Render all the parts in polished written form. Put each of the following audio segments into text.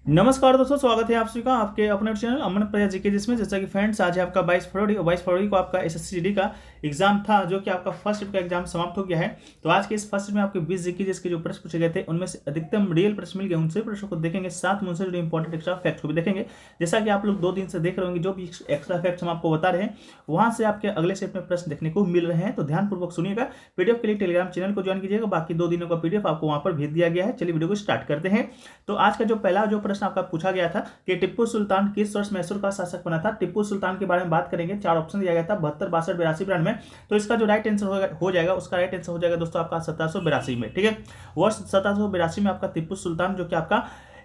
नमस्कार दोस्तों, स्वागत है आप सभी का आपके अपने चैनल अमन प्रजा जीके जिसमें जैसा कि फ्रेंड्स आज है आपका 22 फरवरी और 22 फरवरी को आपका एसएससीडी का एग्जाम था जो कि आपका फर्स्ट शिफ्ट का एग्जाम समाप्त हो गया है। तो आज के इस फर्स्ट शिफ्ट में आपके 20 जीके जिसके जो प्रश्न पूछे गए थे उनमें से अधिकतम रियल प्रश्न मिल गए, उन सभी प्रश्नों को देखेंगे, साथ में उनसे जुड़े इंपॉर्टेंट एक्स्ट्रा फैक्ट को भी देखेंगे। जैसा कि आप लोग 2 दिन से देख रहे होंगे, जो भी एक्स्ट्रा फैक्ट्स हम आपको बता रहे हैं वहां से आपके अगले शिफ्ट में प्रश्न देखने को मिल रहे हैं। तो ध्यानपूर्वक सुनिएगा। पीडीएफ के लिए टेलीग्राम चैनल को ज्वाइन कीजिएगा, बाकी 2 दिनों का पीडीएफ आपको वहां पर भेज दिया गया है। चलिए वीडियो को स्टार्ट करते हैं। तो आज का जो पहला जो प्रश्न आपका पूछा गया था कि टिप्पू सुल्तान किस वर्ष मैसूर का शासक बना था। टिप्पू सुल्तान के बारे में बात करेंगे। 4 ऑप्शन दिया गया था, 72, 62, 82, 92। तो इसका जो राइट आंसर हो जाएगा उसका राइट आंसर हो जाएगा दोस्तों आपका 1782 में। ठीक है, वर्ष 1782 में आपका टिप्पू सुल्तान जो कि आपका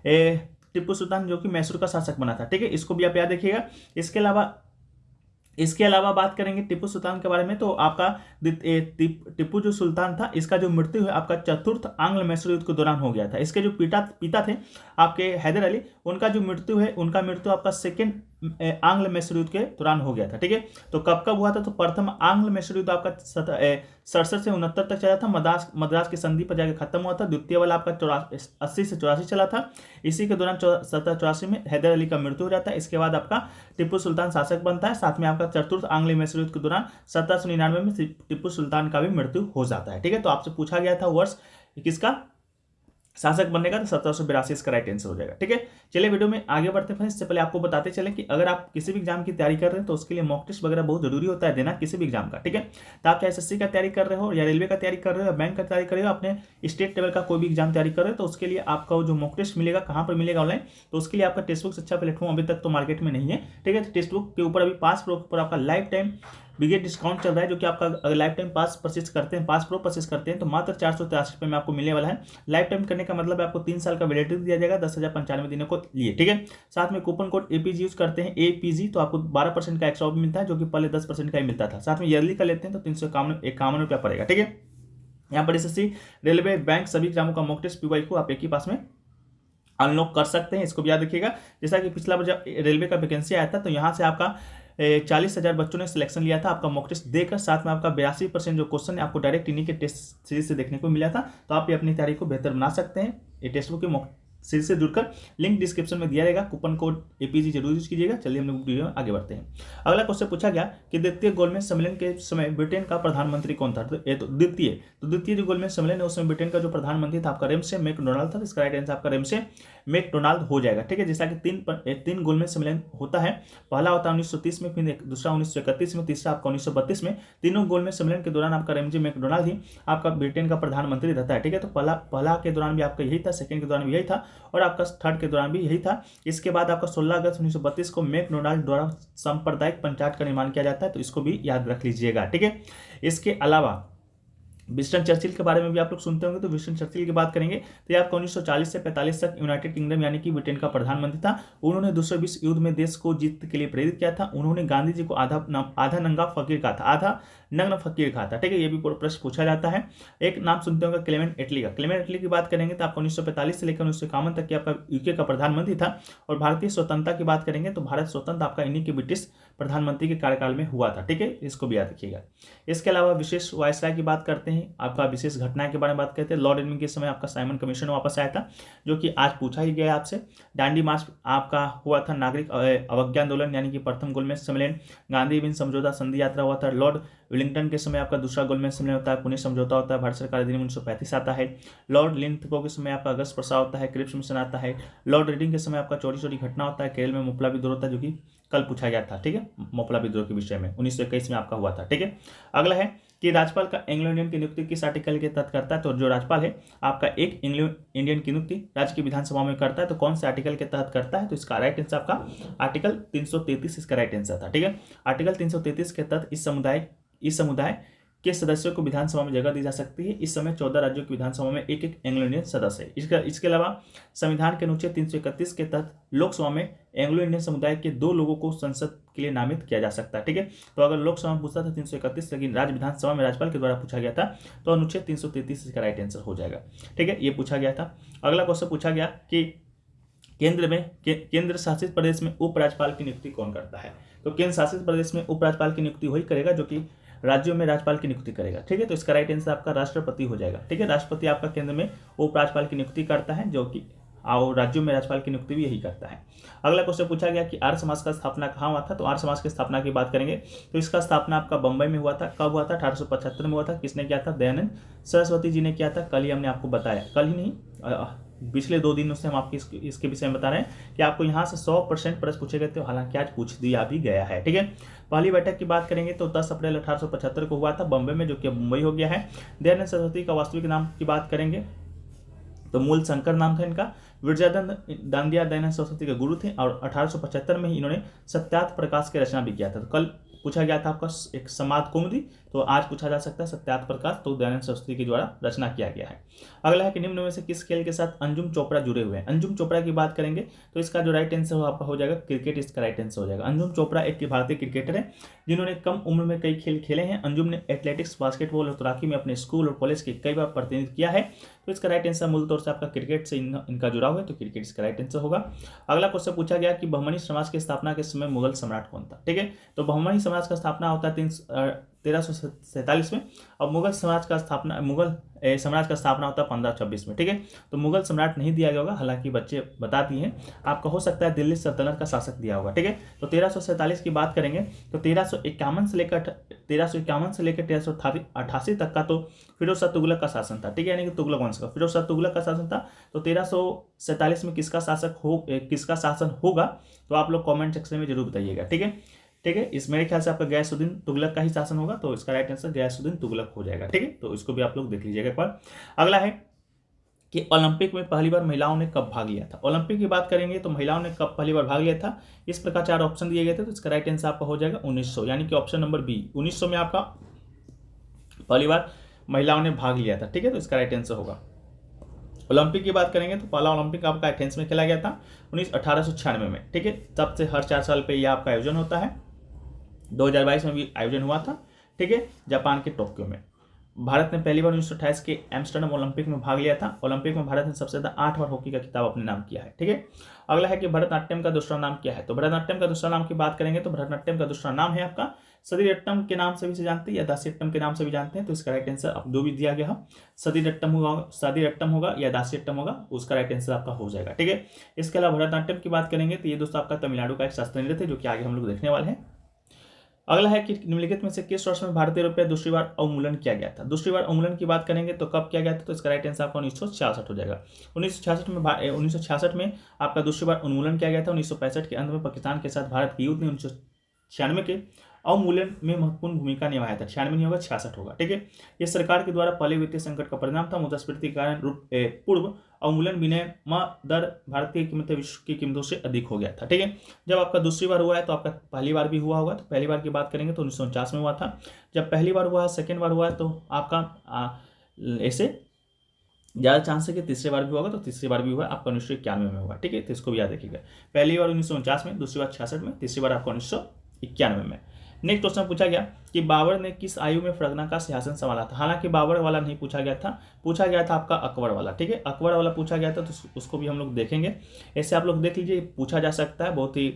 टिप्पू सुल्तान जो कि मैसूर का शासक बना था। ठीक है, इसको भी आप याद रखिएगा। इसके अलावा बात करेंगे टिप्पू सुल्तान के बारे में, तो आपका टिप्पू जो सुल्तान था इसका जो मृत्यु है आपका चतुर्थ आंग्ल मैसूर युद्ध के दौरान हो गया था। इसके जो पिता थे आपके हैदर अली, उनका जो मृत्यु है उनका मृत्यु आपका सेकेंड आंग्ल मैसूर युद्ध के दौरान हो गया था। ठीक है, तो कब कब हुआ था, तो प्रथम आंग्ल मैसूर युद्ध आपका 67 से 69 तक चला था, मद्रास की संधि पर जाकर खत्म हुआ था। द्वितीय वाला आपका 80 से 84 चला था। इसी के दौरान 1784 में हैदर अली का मृत्यु हो जाता है। इसके बाद आपका टिप्पू सुल्तान शासक बनता है। साथ में आपका चतुर्थ आंग्ल मैसूर युद्ध के दौरान 1799 में टिप्पू सुल्तान का भी मृत्यु हो जाता है। ठीक है, तो आपसे पूछा गया था वर्ष किसका शासक बनने का, तो 1782 इसका राइट आंसर हो जाएगा। ठीक है, चलिए वीडियो में आगे बढ़ते हैं। इससे पहले आपको बताते चले कि अगर आप किसी भी एग्जाम की तैयारी कर रहे हैं तो उसके लिए मॉक टेस्ट वगैरह बहुत जरूरी होता है देना किसी भी एग्जाम का। ठीक है, तो आप चाहे एसएससी का तैयारी कर रहे हो या रेलवे का तैयारी कर रहे हो या बैंक का तैयारी कर रहे हो, अपने स्टेट लेवल का कोई भी एग्जाम तैयारी कर रहे हो, तो उसके लिए आपका जो मॉक टेस्ट मिलेगा कहाँ पर मिलेगा ऑनलाइन, तो उसके लिए आपका टेक्स्ट बुक अच्छा प्लेटफॉर्म अभी तक तो मार्केट में नहीं है। ठीक है, तो टेक्स्ट बुक के ऊपर अभी पास प्रो पर आपका लाइफ टाइम बिगेट डिस्काउंट चल रहा है, जो कि आपका अगर लाइफ टाइम पास परचेस करते हैं, पास प्रो परचेस करते हैं तो मात्र 483 रुपये में आपको मिलने वाला है। लाइफ टाइम करने का मतलब आपको 3 साल का वैलिडिटी दिया जाएगा 10,095 दिनों को लिए। ठीक है, साथ में कूपन कोड एपीजी यूज करते हैं एपीजी, तो आपको 12% का एक्स्ट्रा भी मिलता है, जो कि पहले 10% का ही मिलता था। साथ में ईयरली का लेते हैं तो 351 रुपया पड़ेगा। ठीक है, यहाँ पर एसएससी, रेलवे, बैंक सभी एग्जामों का मॉक टेस्ट पीवाई को आप एक ही पास में अनलॉक कर सकते हैं। इसको भी याद रखिएगा। जैसा कि पिछला बार जब रेलवे का वैकेंसी आया था तो यहाँ से आपका 40,000 बच्चों ने सिलेक्शन लिया था आपका मॉक टेस्ट देकर। साथ में आपका 82% जो क्वेश्चन है आपको डायरेक्ट इन्हीं के टेस्ट सीरीज से देखने को मिला था। तो आप ये अपनी तैयारी को बेहतर बना सकते हैं ये टेस्ट बुक के मॉक सीरीज से जुड़कर। लिंक डिस्क्रिप्शन में दिया रहेगा, कूपन कोड एपीजी जरूर यूज कीजिएगा। चलिए हम लोग वीडियो में आगे बढ़ते हैं। अगला क्वेश्चन पूछा गया कि द्वितीय गोलमेज सम्मेलन के समय ब्रिटेन का प्रधानमंत्री कौन था। तो द्वितीय जो गोलमेज सम्मेलन है उसमें ब्रिटेन का जो प्रधानमंत्री था आपका रेमसे मैकडोनाल्ड था। इसका राइट आंसर आपका रेमसे मैकडोनाल्ड हो जाएगा। ठीक है, जैसा कि तीन गोलमेज सम्मेलन होता है, पहला होता है 1930 में, फिर दूसरा 1931 में, तीसरा आपका 1932 में। तीनों गोलमेज सम्मेलन के दौरान आपका रेमजे मैकडोनाल्ड ही आपका ब्रिटेन का प्रधानमंत्री रहता है। ठीक है, तो पहला के दौरान भी आपका यही था, सेकंड के दौरान भी यही था और आपका थर्ड के दौरान भी यही था। इसके बाद आपका 16 अगस्त 1932 को मैकडोनाल्ड द्वारा सांप्रदायिक पंचायत का निर्माण किया जाता है, तो इसको भी याद रख लीजिएगा। ठीक है, इसके अलावा विंस्टन चर्चिल के बारे में भी आप लोग सुनते होंगे, तो विंस्टन चर्चिल की बात करेंगे तो ये आपका 1940 से 45 तक यूनाइटेड किंगडम यानी कि ब्रिटेन का प्रधानमंत्री था। उन्होंने दूसरे विश्व युद्ध में देश को जीत के लिए प्रेरित किया था। उन्होंने गांधी जी को आधा नंगा फकीर कहा था, आधा नग्न फकीर कहा था। ठीक है, ये भी प्रश्न पूछा जाता है। एक नाम सुनते होंगे क्लेमेंट एटली का। क्लेमेंट एटली की बात करेंगे तो आपका 1945 से लेकर 1951 तक की आपका यूके का प्रधानमंत्री था। और भारतीय स्वतंत्रता की बात करेंगे तो भारत स्वतंत्र आपका इन्हीं के ब्रिटिश प्रधानमंत्री के कार्यकाल में हुआ था। ठीक है, इसको भी याद रखिएगा। इसके अलावा विशेष वायसराय की बात करते हैं, आपका विशेष घटना के बारे में बात करते हैं। लॉर्ड इरविन के समय आपका साइमन कमीशन वापस आया था, जो कि आज पूछा ही गया आपसे। दांडी मार्च आपका हुआ था, नागरिक अवज्ञा आंदोलन यानी कि प्रथम गोलमेज सम्मेलन। गांधी इरविन समझौता संधि यात्रा हुआ था। लॉर्ड विलिंगटन के समय आपका दूसरा गोलमेज सम्मेलन होता है, पुणे समझौता होता है। भारत सरकार अधिनियम 1935 आता है। लॉर्ड लिंथगो के समय आपका अगस्त प्रस्ताव होता है, क्रिप्स मिशन आता है। लॉर्ड रीडिंग के समय आपका चोरी चोरी घटना होता है। केरल में मोपला विद्रोह होता है, जो कि कल पूछा गया था। ठीक है, मोपला विद्रोह के विषय में 1921 में आपका हुआ था। ठीक है, अगला है कि राज्यपाल का एंग्लो इंडियन की नियुक्ति किस आर्टिकल के तहत करता है। तो जो राज्यपाल है आपका एक एंग्लो इंडियन की नियुक्ति राज्य की विधानसभा में करता है, तो कौन से आर्टिकल के तहत करता है, तो इसका राइट आंसर आपका आर्टिकल 333 इसका राइट आंसर था। ठीक है, आर्टिकल 333 के तहत इस समुदाय के सदस्यों को विधानसभा में जगह दी जा सकती है। इस समय 14 राज्यों की विधानसभा में एक एंग्लो इंडियन सदस्य है। इसके अलावा संविधान के अनुच्छेद 331 के तहत लोकसभा में एंग्लो इंडियन समुदाय के 2 लोगों को संसद के लिए नामित किया जा सकता है। ठीक है, तो अगर लोकसभा में पूछता था 331, लेकिन राज्य विधानसभा में राज्यपाल के द्वारा पूछा गया था, तो अनुच्छेद 333 इसका राइट आंसर हो जाएगा। ठीक है, ये पूछा गया था। अगला क्वेश्चन पूछा गया कि केंद्र शासित प्रदेश में उपराज्यपाल की नियुक्ति कौन करता है। तो केंद्र शासित प्रदेश में उपराज्यपाल की नियुक्ति वही करेगा जो कि राज्यों में राज्यपाल की नियुक्ति करेगा। ठीक है, तो इसका राइट आंसर आपका राष्ट्रपति हो जाएगा। ठीक है, राष्ट्रपति आपका केंद्र में उपराज्यपाल की नियुक्ति करता है, जो कि और राज्यों में राज्यपाल की नियुक्ति भी यही करता है। अगला क्वेश्चन पूछा गया कि आर्य समाज का स्थापना कहाँ हुआ था। तो आर्य समाज की स्थापना की बात करेंगे तो इसका स्थापना आपका बंबई में हुआ था। कब हुआ था? 1875 में हुआ था। किसने किया था? दयानंद सरस्वती जी ने किया था। कल ही हमने आपको बताया, कल ही नहीं पिछले 2 दिनों से हम आपको इसके विषय में बता रहे हैं कि आपको यहाँ से 100% प्रश्न पूछे गए थे, हालांकि आज पूछ दिया भी गया है। ठीक है, पहली बैठक की बात करेंगे तो 10 अप्रैल 1875 को हुआ था बम्बई में, जो कि मुंबई हो गया है। दयानंद सरस्वती का वास्तविक नाम की बात करेंगे तो मूल शंकर नाम था इनका। विरजानंद दांडिया दयानंद सरस्वती के गुरु थे और 1875 में ही इन्होंने सत्यार्थ प्रकाश की रचना भी किया था। तो कल पूछा गया था आपका एक समाज कौमुदी, तो आज पूछा जा सकता है सत्यार्थ प्रकाश, तो दयानंद सरस्वती के द्वारा रचना किया गया है। अगला है कि निम्न में से किस खेल के साथ अंजुम चोपड़ा जुड़े हुए हैं। अंजुम चोपड़ा की बात करेंगे तो इसका जो राइट आंसर आपका हो जाएगा क्रिकेट, इसका राइट आंसर हो जाएगा। अंजुम चोपड़ा एक भारतीय क्रिकेटर है जिन्होंने कम उम्र में कई खेल खेले हैं। अंजुम ने एथलेटिक्स, बास्केटबॉल और तैराकी में अपने स्कूल और कॉलेज के कई बार प्रतिनिधित्व किया है। तो इसका राइट आंसर मूल तौर से आपका क्रिकेट से इनका जुड़ाव है, तो क्रिकेट इसका राइट आंसर होगा। अगला क्वेश्चन पूछा गया कि बहमनी समाज की स्थापना के समय मुगल सम्राट कौन था। ठीक है, तो बहमनी समाज का स्थापना होता है 1347 में और मुगल समाज का स्थापना होता है 1526 में। ठीक है, तो मुगल सम्राट नहीं दिया गया होगा, हालांकि बच्चे बताती हैं आपका हो सकता है दिल्ली सल्तनत का शासक दिया होगा। ठीक है, तो 1347 की बात करेंगे तो 1351 से लेकर 1388 तक का तो फिरोज शाह तुगलक का शासन था। ठीक है, यानी कि तुगलक वंश का फिरोज शाह तुगलक का शासन था। तो 1347 में किसका शासन होगा, तो आप लोग कमेंट सेक्शन में जरूर बताइएगा। ठीक है, इस मेरे ख्याल से आपका गयासुद्दीन तुगलक का ही शासन होगा, तो इसका राइट आंसर गयासुद्दीन तुगलक हो जाएगा। ठीक है, तो इसको भी आप लोग देख लीजिएगा एक बार। अगला है कि ओलंपिक में पहली बार महिलाओं ने कब भाग लिया था। ओलंपिक की बात करेंगे तो महिलाओं ने कब पहली बार भाग लिया था। इस प्रकार 4 ऑप्शन दिए गए थे, तो इसका राइट आंसर आपका हो जाएगा 1900, यानी कि ऑप्शन नंबर बी 1900 में आपका पहली बार महिलाओं ने भाग लिया था। ठीक है, तो इसका राइट आंसर होगा। ओलंपिक की बात करेंगे तो पहला ओलंपिक आपका एथेंस में खेला गया था 1896 में। ठीक है, तब से हर 4 साल पे यह आपका आयोजन होता है। 2022 में भी आयोजन हुआ था। ठीक है, जापान के टोक्यो में। भारत ने पहली बार 1928 के एम्स्टर्डम ओलंपिक में भाग लिया था। ओलंपिक में भारत ने सबसे ज्यादा 8 बार हॉकी का खिताब अपने नाम किया है। ठीक है, अगला है कि भरतनाट्यम का दूसरा नाम क्या है। तो भरतनाट्यम का दूसरा नाम की बात करेंगे तो भरतनाट्यम का दूसरा नाम है आपका सदीरट्टम के नाम से भी जानते हैं या दासीअट्टम के नाम से भी जानते हैं। तो इसका राइट आंसर अब जो भी दिया गया हो सदीरट्टम होगा या दासीअट्टम होगा, उसका राइट आंसर आपका हो जाएगा। ठीक है, इसके अलावा भरतनाट्यम की बात करेंगे तो ये दोस्तों आपका तमिलनाडु का एक शास्त्रीय नृत्य है, जो कि आगे हम लोग देखने वाले हैं। अगला है कि निम्नलिखित में से किस वर्ष में भारतीय रुपये दूसरी बार अवमूल्यन किया गया था। दूसरी बार अवमूल्यन की बात करेंगे तो कब किया गया था, तो इसका राइट आंसर आपका 1966 हो जाएगा। 1966 में आपका दूसरी बार उन्मूलन किया गया था। 1965 के अंत में पाकिस्तान के साथ भारत के युद्ध ने 1996 के अवमूल्यन में महत्वपूर्ण भूमिका निभाया था। 96 नहीं होगा, 66 होगा। ठीक है, ये सरकार के द्वारा पहले वित्तीय संकट का परिणाम था। मुद्रास्फीति के कारण पूर्व अवमूल्यन विनिमय दर भारतीय कीमतें विश्व की कीमतों से अधिक हो गया था। ठीक है, जब आपका दूसरी बार हुआ है तो आपका पहली बार भी हुआ होगा। तो पहली बार की बात करेंगे तो 1949 में हुआ था। जब पहली बार हुआ है, सेकेंड बार हुआ है, तो आपका ऐसे ज़्यादा चांस है कि तीसरी बार भी होगा। तो तीसरी बार भी हुआ आपका 1991 में हुआ। ठीक है, तो इसको भी याद रखिएगा। पहली बार 1949 में, दूसरी बार 66 में, तीसरी बार आपका 1991 में। नेक्स्ट क्वेश्चन पूछा गया कि बाबर ने किस आयु में फरगना का सिंहासन संभाला था। हालांकि बाबर वाला नहीं पूछा गया था, पूछा गया था आपका अकबर वाला। ठीक है, अकबर वाला पूछा गया था, तो उसको भी हम लोग देखेंगे। ऐसे आप लोग देख लीजिए, पूछा जा सकता है, बहुत ही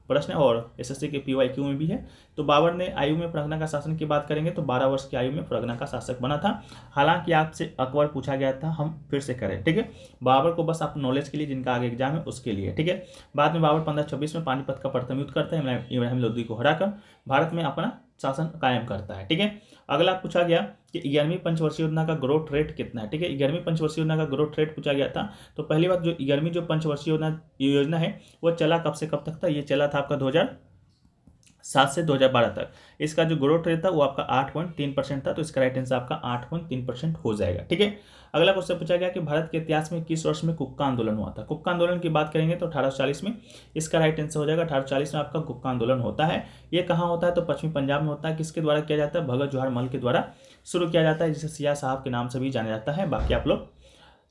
प्रश्न है और एसएससी के PYQ में भी है। तो बाबर ने आयु में फरगना का शासन की बात करेंगे तो 12 वर्ष की आयु में फरगना का शासक बना था। हालांकि आपसे अकबर पूछा गया था, हम फिर से करें। ठीक है, बाबर को बस आप नॉलेज के लिए, जिनका आगे एग्जाम है उसके लिए। ठीक है, बाद में बाबर 1526 में पानीपत का प्रथम युद्ध करता है, इब्राहिम लोदी को हराकर भारत में अपना शासन कायम करता है। ठीक है, अगला पूछा गया कि 11वीं पंचवर्षीय योजना का ग्रोथ रेट कितना है। ठीक है, 11वीं पंचवर्षीय योजना का ग्रोथ रेट पूछा गया था। तो पहली बात, जो 11वीं जो पंचवर्षीय योजना है वो चला कब से कब तक था। ये चला था आपका 2007 से 2012 तक। इसका जो ग्रोथ रेट था वो आपका 8.3% था। तो इसका राइट आंसर आपका 8.3% हो जाएगा। ठीक है, अगला क्वेश्चन पूछा गया कि भारत के इतिहास में किस वर्ष में कुक्का आंदोलन हुआ था। कुक्का आंदोलन की बात करेंगे तो 1840 में। इसका राइट आंसर हो जाएगा 1840 में आपका कुक्का आंदोलन होता है। ये कहाँ होता है, तो पश्चिमी पंजाब में होता है। किसके द्वारा किया जाता है, भगत जवाहर मल के द्वारा शुरू किया जाता है, जिसे सिया साहब के नाम से भी जाना जाता है। बाकी आप लोग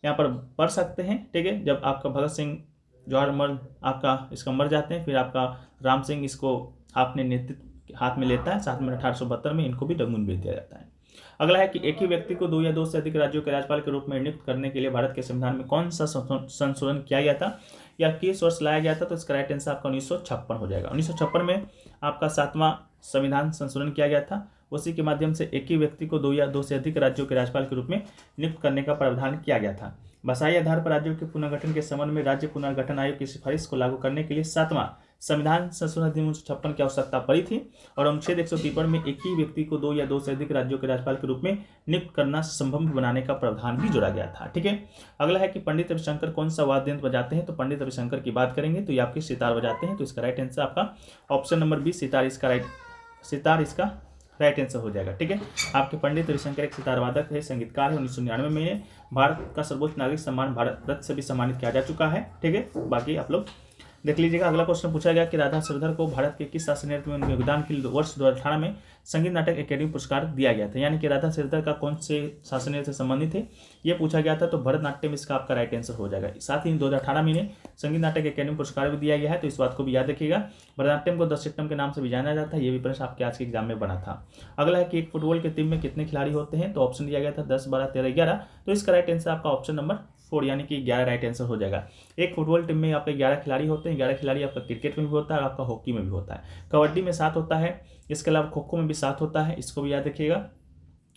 यहाँ पर पढ़ सकते हैं। ठीक है, जब आपका भगत सिंह जवाहर मल आपका इसका मर जाते हैं, फिर आपका राम सिंह इसको आपने नेतृत्व हाथ में लेता है। साथ में 1872 में इनको भी रंगून भेज दिया जाता है। अगला है कि एक ही व्यक्ति को 2 या 2 से अधिक राज्यों के राज्यपाल के रूप में नियुक्त करने के लिए भारत के संविधान में कौन सा संशोधन किया गया था या किस वर्ष लाया गया था। तो इसका राइट आंसर आपका 1956 हो जाएगा। 1956 में आपका 7वां संविधान संशोधन किया गया था उसी के माध्यम से एक ही व्यक्ति को 2 या 2 से अधिक राज्यों के राज्यपाल के रूप में नियुक्त करने का प्रावधान किया गया था। भाषाई आधार पर राज्यों के पुनर्गठन के संबंध में राज्य पुनर्गठन आयोग की सिफारिश को लागू करने के लिए 7वां संविधान संशोधन अधिनियम 1956 की आवश्यकता पड़ी थी और अनुच्छेद 153 में एक ही व्यक्ति को 2 या 2 से अधिक राज्यों के राज्यपाल के रूप में नियुक्त करना संभव बनाने का प्रावधान भी जोड़ा गया था। ठीक है, अगला है कि पंडित रविशंकर कौन सा वाद्य यंत्र बजाते हैं। तो पंडित रविशंकर की बात करेंगे तो ये आपके सितार बजाते हैं। तो इसका राइट आंसर आपका ऑप्शन नंबर बी सितार इसका राइट आंसर हो जाएगा। ठीक है, आपके पंडित रविशंकर एक सितार वादक है, संगीतकार है। 1999 में भारत का सर्वोच्च नागरिक सम्मान भारत रत्न से भी सम्मानित किया जा चुका है। ठीक है, बाकी आप लोग देख लीजिएगा। अगला क्वेश्चन पूछा गया कि राधा श्रीधर को भारत के किस शासनीय में उनके योगदान के लिए वर्ष 2018 में संगीत नाटक अकेडमी पुरस्कार दिया गया था। यानी कि राधा श्रीधर का कौन से शासनीय से संबंधित है ये पूछा गया था। तो भरतनाट्यम इसका आपका राइट आंसर हो जाएगा। साथ ही 2018 में इन्हें संगीत नाटक अकेडमी पुरस्कार भी दिया गया है, तो इस बात को भी याद रखिएगा। भरतनाट्यम को 10 सिट्टम के नाम से भी जाना जाता है। ये भी प्रश्न आपके आज के एग्जाम में बना था। अगला है कि एक फुटबॉल की टीम में कितने खिलाड़ी होते हैं। तो ऑप्शन दिया गया था 10, 12, 13, 11। तो इसका राइट आंसर आपका ऑप्शन नंबर 4 यानी कि 11 राइट आंसर हो जाएगा। एक फुटबॉल टीम में आपके 11 खिलाड़ी होते हैं। 11 खिलाड़ी आपका क्रिकेट में भी होता है और आपका हॉकी में भी होता है। कबड्डी में 7 होता है। इसके अलावा खो खो में भी 7 होता है, इसको भी याद रखिएगा।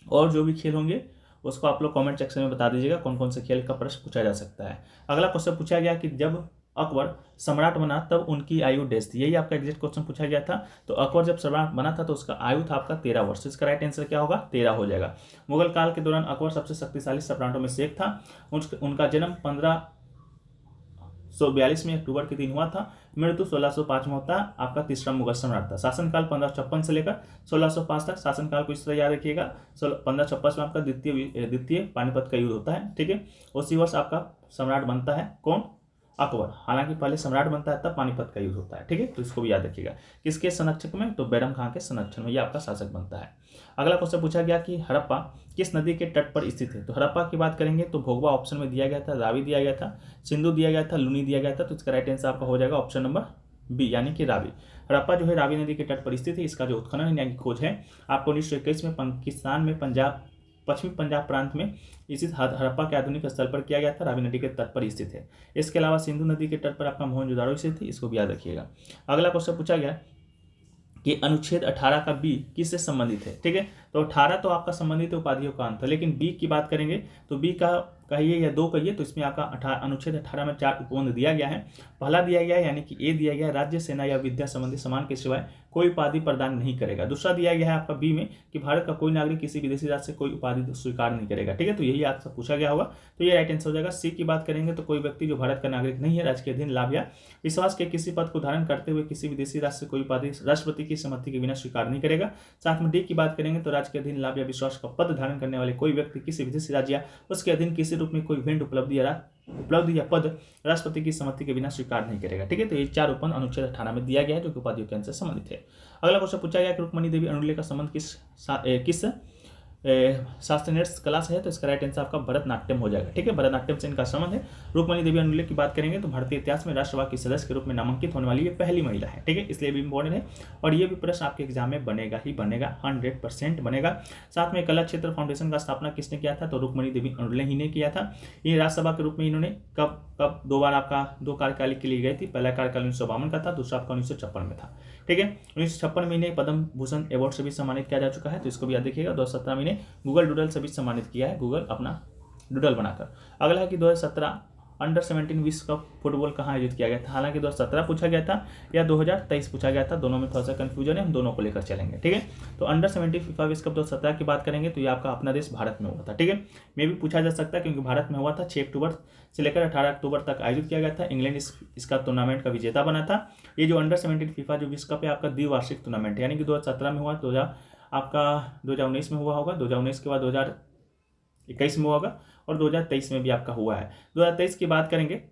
और जो भी खेल होंगे उसको आप लोग कमेंट सेक्शन में बता दीजिएगा कौन कौन से खेल का प्रश्न पूछा जा सकता है। अगला क्वेश्चन पूछा गया कि जब अकबर सम्राट बना तब उनकी आयु डेस थी। यही आपका एग्जैक्ट क्वेश्चन पूछा गया था। तो अकबर जब सम्राट बना था तो उसका आयु था आपका 13 वर्ष। इसका राइट आंसर क्या होगा, 13 हो जाएगा। मुगल काल के दौरान अकबर सबसे शक्तिशाली सम्राटों में से एक था। उनका जन्म 1542 में अक्टूबर के दिन हुआ था। मृत्यु 1605 में होता है। आपका तीसरा मुगल सम्राट था। शासनकाल 1556 से लेकर 1605 तक। शासनकाल को इस तरह याद रखिएगा। 1556 में आपका द्वितीय पानीपत का युद्ध होता है। ठीक है, उसी वर्ष आपका सम्राट बनता है कौन, अकबर। हालांकि पहले सम्राट बनता है तब पानीपत का युद्ध होता है। ठीक है, तो इसको भी याद रखिएगा। किसके संरक्षक में, तो बैरम खां के संरक्षण में ये आपका शासक बनता है। अगला क्वेश्चन पूछा गया कि हड़प्पा किस नदी के तट पर स्थित है। तो हड़प्पा की बात करेंगे तो भोगवा ऑप्शन में दिया गया था, रावी दिया गया था, सिंधु दिया गया था, लूनी दिया गया था। तो इसका राइट आंसर आपका हो जाएगा ऑप्शन नंबर बी यानी कि रावी। हड़प्पा जो है रावी नदी के तट पर स्थित है। इसका जो उत्खनन यानी खोज है आपको 1921 में पाकिस्तान में पश्चिमी पंजाब प्रांत में स्थित हड़प्पा के आधुनिक स्थल पर किया गया था। रावी नदी के तट पर स्थित है। इसके अलावा सिंधु नदी के तट पर आपका मोहनजोदाड़ो स्थित है। इसको भी याद रखिएगा। अगला क्वेश्चन पूछा गया कि अनुच्छेद 18 का बी किससे संबंधित है। ठीक है, तो 18 तो आपका संबंधित उपाधियों का अंत है, लेकिन बी की बात करेंगे तो बी का कहिए या 2 कहिए तो इसमें आपका अनुच्छेद 18 में 4 उपबंध दिया गया है। पहला दिया गया है यानी कि ए दिया गया है, राज्य सेना या विद्या संबंधी सामान के सिवाय कोई उपाधि प्रदान नहीं करेगा। दूसरा दिया गया है आपका बी में कि भारत का कोई नागरिक किसी विदेशी राज्य से कोई उपाधि स्वीकार नहीं करेगा। ठीक है, तो यही आपसे पूछा गया होगा, तो ये राइट आंसर हो जाएगा। सी की बात करेंगे तो कोई व्यक्ति जो भारत का नागरिक नहीं है, राज्य के अधीन लाभ या विश्वास के किसी पद को धारण करते हुए किसी विदेशी राज्य से कोई उपाधि राष्ट्रपति की सहमति के बिना स्वीकार नहीं करेगा। साथ में डी की बात करेंगे तो राज्य के अधीन लाभ या विश्वास का पद धारण करने वाले कोई व्यक्ति किसी विदेशी राज्य या उसके अधीन किसी रूप में कोई भेंट उपलब्धि या पद राष्ट्रपति की सहमति के बिना स्वीकार नहीं करेगा। ठीक है, तो ये 4 उपबंध अनुच्छेद 18 में दिया गया है जो कि उपाधियों के अंत से संबंधित है। अगला क्वेश्चन पूछा गया कि रुक्मणी देवी अनुल्ले का संबंध किस शास्त्रीय कला से है। तो इसका राइट आंसर आपका भरतनाट्यम हो जाएगा। ठीक है, भरतनाट्यम से इनका संबंध है। रुक्मणी देवी अनुल्ले की बात करेंगे तो भारतीय इतिहास में राष्ट्रसभा की सदस्य के रूप में नामांकित होने वाली ये पहली महिला है। ठीक है, इसलिए भी इंपॉर्टेंट है और ये भी प्रश्न आपके एग्जाम में बनेगा ही बनेगा, 100% बनेगा। साथ में कला क्षेत्र फाउंडेशन का स्थापना किसने किया था। तो रुक्मणी देवी अनुल्ले ही ने किया था। ये राज्यसभा के रूप में इन्होंने कब 2 बार आपका 2 कार्यकाल के लिए गई थी। पहला कार्यकाल 1952 का था, दूसरा आपका 1956 में था। ठीक है, 1956 में इन्हें पद्म भूषण अवार्ड से भी सम्मानित किया जा चुका है, तो इसको भी याद रखिएगा। 2017 में इन्हें गूगल डूडल से भी सम्मानित किया है, गूगल अपना डूडल बनाकर। अगला है कि 2017 अंडर 17 विश्व कप फुटबॉल कहाँ आयोजित किया गया था। हालांकि 2017 पूछा गया था या 2023 पूछा गया था, दोनों में थोड़ा सा कंफ्यूजन है, हम दोनों को लेकर चलेंगे। ठीक है, तो अंडर 17 फीफा विश्व कप 2017 की बात करेंगे तो ये आपका अपना देश भारत में हुआ था। ठीक है, में भी पूछा जा सकता है क्योंकि भारत में हुआ था। 6 अक्टूबर से लेकर 18 अक्टूबर तक आयोजित किया गया था। इंग्लैंड इसका टूर्नामेंट का विजेता बना था। ये जो अंडर 17 फीफा जो विश्व कप है आपका द्विवार्षिक टूर्नामेंट है, यानी कि 2017 में हुआ, 2019 में हुआ होगा, 2019 के बाद 2021 में हुआ होगा और 2023 में भी आपका हुआ है। 2023 की बात करेंगे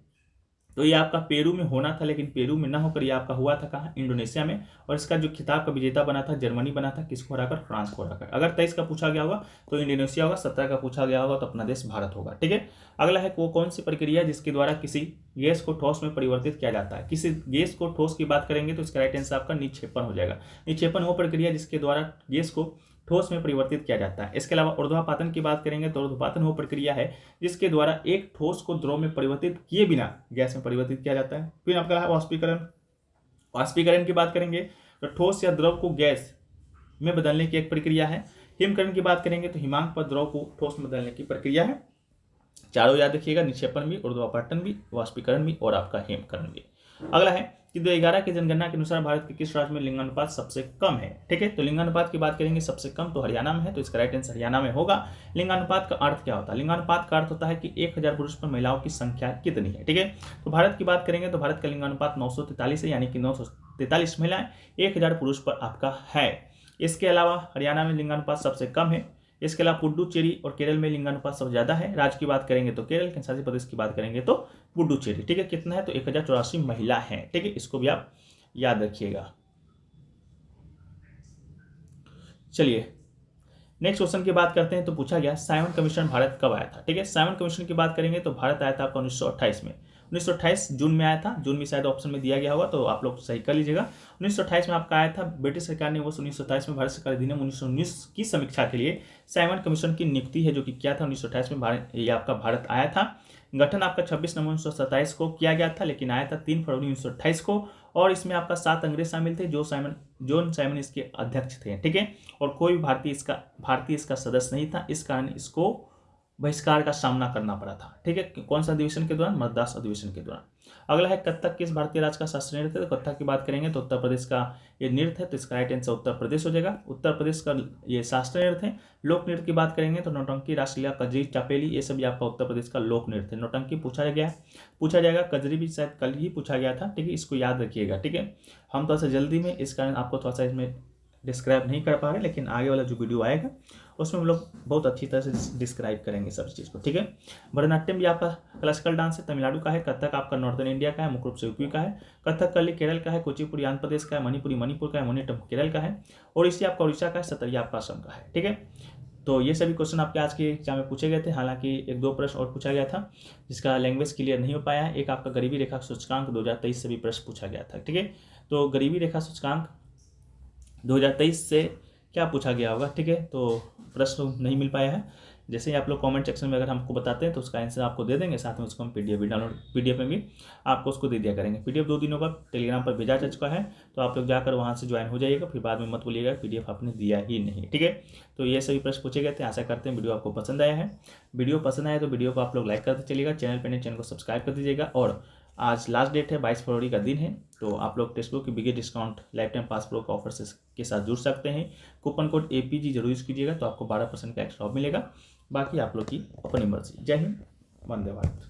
तो ये आपका पेरू में होना था, लेकिन पेरू में ना होकर ये आपका हुआ था कहाँ, इंडोनेशिया में। और इसका जो खिताब का विजेता बना था जर्मनी बना था, किसको हराकर, फ्रांस को हराकर। अगर 23 का पूछा गया होगा तो इंडोनेशिया होगा, 17 का पूछा गया होगा तो अपना देश भारत होगा। ठीक है, अगला है वो कौन सी प्रक्रिया जिसके द्वारा किसी गैस को ठोस में परिवर्तित किया जाता है। किसी गैस को ठोस की बात करेंगे तो इसका राइट आंसर आपका निक्षेपण हो जाएगा। निक्षेपण वो प्रक्रिया जिसके द्वारा गैस को ठोस में परिवर्तित किया जाता है। इसके अलावा ऊर्ध्वापातन की बात करेंगे तो ऊर्ध्वापातन वो प्रक्रिया है जिसके द्वारा एक ठोस को द्रव में परिवर्तित किए बिना गैस में परिवर्तित किया जाता है। फिर आपका है वाष्पीकरण। वाष्पीकरण की बात करेंगे तो ठोस या द्रव को गैस में बदलने की एक प्रक्रिया है। हिमकरण की बात करेंगे तो हिमांक पर द्रव को ठोस में बदलने की प्रक्रिया है। चारों याद रखिएगा, निक्षेपण भी, ऊर्ध्वापाटन भी, वाष्पीकरण भी और आपका हिमकरण भी। अगला है कि 2011 की जनगणना के अनुसार भारत के किस राज्य में लिंगानुपात सबसे कम है। ठीक है, तो लिंगानुपात की बात करेंगे सबसे कम तो हरियाणा में है, तो इसका राइट आंसर हरियाणा में होगा। लिंगानुपात का अर्थ क्या होता है? लिंगानुपात का अर्थ होता है कि 1000 पुरुष पर महिलाओं की संख्या कितनी है। ठीक है, तो भारत की बात करेंगे तो भारत का लिंगानुपात 943 है, यानी कि 943 महिलाएं 1000 पुरुष पर आपका है। इसके अलावा हरियाणा में लिंगानुपात सबसे कम है। इसके अलावा पुडुचेरी और केरल में लिंगानुपात सबसे ज्यादा है। राज्य की बात करेंगे तो केरल, केंद्रशासित प्रदेश की बात करेंगे तो पुडुचेरी। ठीक है, कितना है? तो 1084 महिला है। ठीक है, इसको भी आप याद रखिएगा। चलिए नेक्स्ट क्वेश्चन की बात करते हैं। तो पूछा गया साइमन कमीशन भारत कब आया था। ठीक है, साइमन कमीशन की बात करेंगे तो भारत आया था आपका 1928 में। 1928 जून में आया था। जून में शायद ऑप्शन में दिया गया होगा, तो आप लोग सही कर लीजिएगा। 1928 में आपका आया था। ब्रिटिश सरकार ने वर्ष 1927 में भारत सरकार अधिनियम 1919 की समीक्षा के लिए साइमन कमीशन की नियुक्ति है, जो कि किया था 1928 में ये आपका भारत आया था। गठन आपका 26 नवंबर 1927 को किया गया था, लेकिन आया था 3 फरवरी 1928 को। और इसमें आपका 7 अंग्रेज शामिल थे, जॉन साइमन इसके अध्यक्ष थे। ठीक है, और कोई भी भारतीय इसका सदस्य नहीं था। इस कारण इसको बहिष्कार का सामना करना पड़ा था। ठीक है, कौन सा अधिवेशन के दौरान? मद्रास अधिवेशन के दौरान। अगला है कथक किस भारतीय राज्य का शास्त्रीय नृत्य है। तो कथक की बात करेंगे तो उत्तर प्रदेश का ये नृत्य है, तो इसका राइट आंसर उत्तर प्रदेश हो जाएगा। उत्तर प्रदेश का ये शास्त्रीय नृत्य है। लोक नृत्य की बात करेंगे तो नौटंकी, रासलीला, कजरी, चापेली, ये सभी आपका उत्तर प्रदेश का लोक नृत्य है। नौटंकी पूछा जाएगा। कजरी भी शायद कल ही पूछा गया था। ठीक है, इसको याद रखिएगा। ठीक है, हम थोड़ा सा जल्दी में, इस कारण आपको थोड़ा सा इसमें डिस्क्राइब नहीं कर पा रहे, लेकिन आगे वाला जो वीडियो आएगा उसमें हम लोग बहुत अच्छी तरह से डिस्क्राइब करेंगे सब चीज़ को। ठीक है, भरतनाट्यम भी आपका क्लासिकल डांस है, तमिलनाडु का है। कथक आपका नॉर्दर्न इंडिया का है, मुख्य रूप से यूपी का है। कथकली केरल का है। कुचिपुड़ी आंध्र प्रदेश का है। मणिपुरी मणिपुर का है। मोहिनीअट्टम केरल का है। ओडिसी आपका उड़ीसा का है। सतरिया आपका असम का है। ठीक है, तो ये सभी क्वेश्चन आपके आज के एग्जाम में पूछे गए थे। हालांकि 1-2 प्रश्न और पूछा गया था जिसका लैंग्वेज क्लियर नहीं हो पाया है। एक आपका गरीबी रेखा सूचकांक 2023 से भी प्रश्न पूछा गया था। ठीक है, तो गरीबी रेखा सूचकांक 2023 से क्या पूछा गया होगा। ठीक है, तो प्रश्न नहीं मिल पाया है। जैसे ही आप लोग कमेंट सेक्शन में अगर हमको बताते हैं तो उसका आंसर आपको दे देंगे। साथ में उसको हम पीडीएफ भी डाउनलोड, पीडीएफ में भी आपको उसको दे दिया करेंगे। पीडीएफ 2 दिनों का टेलीग्राम पर भेजा जा चुका है, तो आप लोग जाकर वहाँ से ज्वाइन हो जाइएगा। फिर बाद में मत बोलिएगा पीडीएफ आपने दिया ही नहीं। ठीक है, तो ये सभी प्रश्न पूछे गए थे। आशा करते हैं वीडियो आपको पसंद आया है। वीडियो पसंद आया तो वीडियो को आप लोग लाइक करते चलिएगा। चैनल पर नए, चैनल को सब्सक्राइब कर दीजिएगा। और आज लास्ट डेट है, 22 फरवरी का दिन है, तो आप लोग टेक्स्ट बुक की biggest discount life time pass pro का ऑफर के साथ जुड़ सकते हैं। कूपन कोड APG जरूर यूज कीजिएगा, तो आपको 12% का एक्स्ट्रा ऑफ मिलेगा। बाकी आप लोग की अपनी मर्जी। जय हिंद, वंदे भारत।